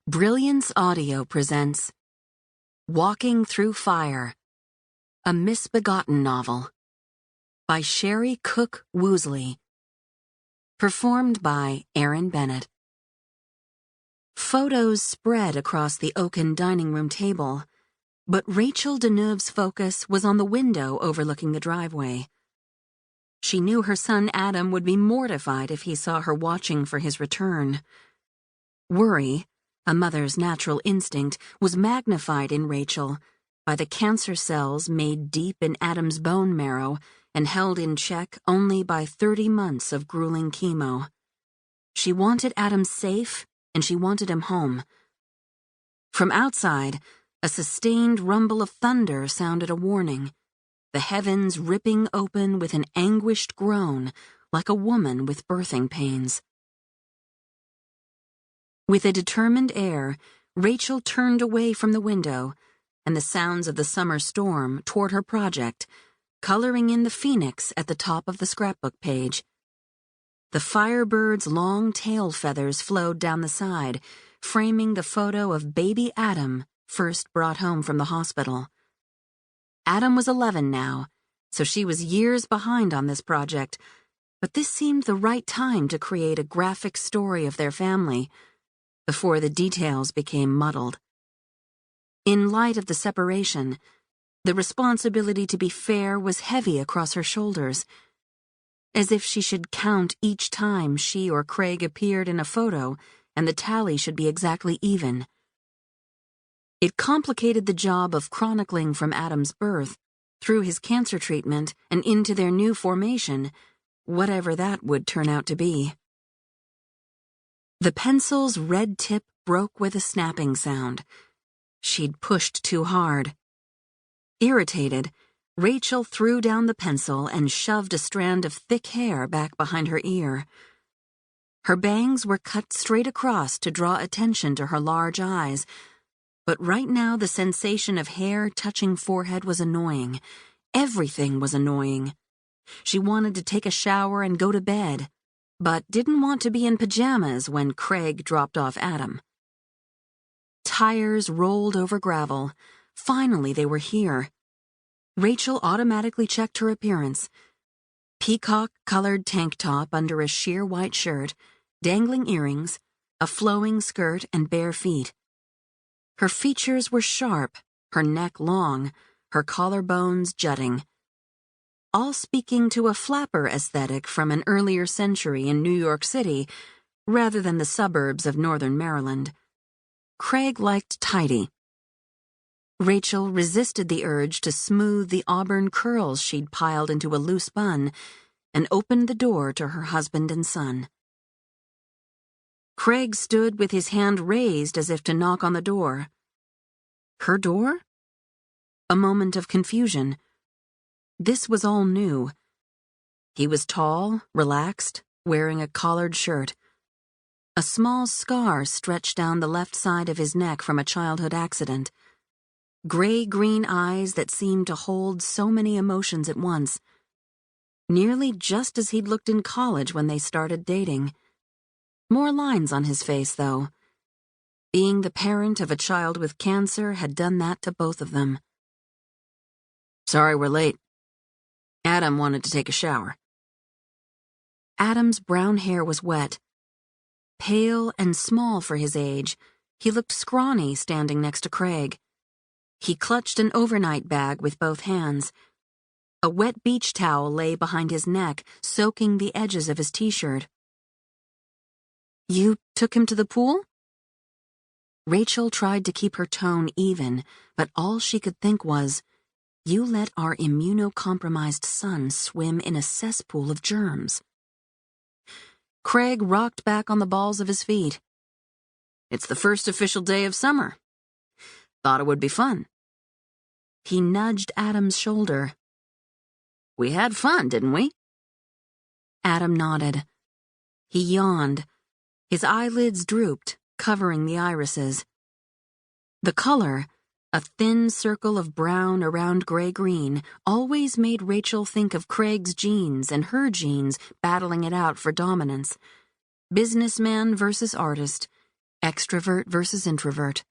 Brilliance Audio presents Walking Through Fire, a Misbegotten novel by Sherri Woosley, performed by Aaron Bennett. Photos spread across the oaken dining room table, but Rachel Deneuve's focus was on the window overlooking the driveway. She knew her son Adam would be mortified if he saw her watching for his return. Worry, a mother's natural instinct, was magnified in Rachel by the cancer cells made deep in Adam's bone marrow and held in check only by 30 months of grueling chemo. She wanted Adam safe, and she wanted him home. From outside, a sustained rumble of thunder sounded a warning, the heavens ripping open with an anguished groan like a woman with birthing pains. With a determined air, Rachel turned away from the window and the sounds of the summer storm toward her project, coloring in the phoenix at the top of the scrapbook page. The firebird's long tail feathers flowed down the side, framing the photo of baby Adam first brought home from the hospital. Adam was 11 now, so she was years behind on this project, but this seemed the right time to create a graphic story of their family, before the details became muddled. In light of the separation, the responsibility to be fair was heavy across her shoulders, as if she should count each time she or Craig appeared in a photo and the tally should be exactly even. It complicated the job of chronicling from Adam's birth, through his cancer treatment, and into their new formation, whatever that would turn out to be. The pencil's red tip broke with a snapping sound. She'd pushed too hard. Irritated, Rachel threw down the pencil and shoved a strand of thick hair back behind her ear. Her bangs were cut straight across to draw attention to her large eyes, but right now the sensation of hair touching forehead was annoying. Everything was annoying. She wanted to take a shower and go to bed, but didn't want to be in pajamas when Craig dropped off Adam. Tires rolled over gravel. Finally, they were here. Rachel automatically checked her appearance. Peacock-colored tank top under a sheer white shirt, dangling earrings, a flowing skirt, and bare feet. Her features were sharp, her neck long, her collarbones jutting, all speaking to a flapper aesthetic from an earlier century in New York City rather than the suburbs of northern Maryland. Craig liked tidy. Rachel resisted the urge to smooth the auburn curls she'd piled into a loose bun and opened the door to her husband and son. Craig stood with his hand raised as if to knock on the door. Her door? A moment of confusion. This was all new. He was tall, relaxed, wearing a collared shirt. A small scar stretched down the left side of his neck from a childhood accident. Gray-green eyes that seemed to hold so many emotions at once. Nearly just as he'd looked in college when they started dating. More lines on his face, though. Being the parent of a child with cancer had done that to both of them. "Sorry we're late. Adam wanted to take a shower." Adam's brown hair was wet. Pale and small for his age, he looked scrawny standing next to Craig. He clutched an overnight bag with both hands. A wet beach towel lay behind his neck, soaking the edges of his t-shirt. "You took him to the pool?" Rachel tried to keep her tone even, but all she could think was, "You let our immunocompromised son swim in a cesspool of germs." Craig rocked back on the balls of his feet. "It's the first official day of summer. Thought it would be fun." He nudged Adam's shoulder. "We had fun, didn't we?" Adam nodded. He yawned. His eyelids drooped, covering the irises. The color, a thin circle of brown around gray-green, always made Rachel think of Craig's genes and her genes battling it out for dominance. Businessman versus artist, Extrovert versus introvert.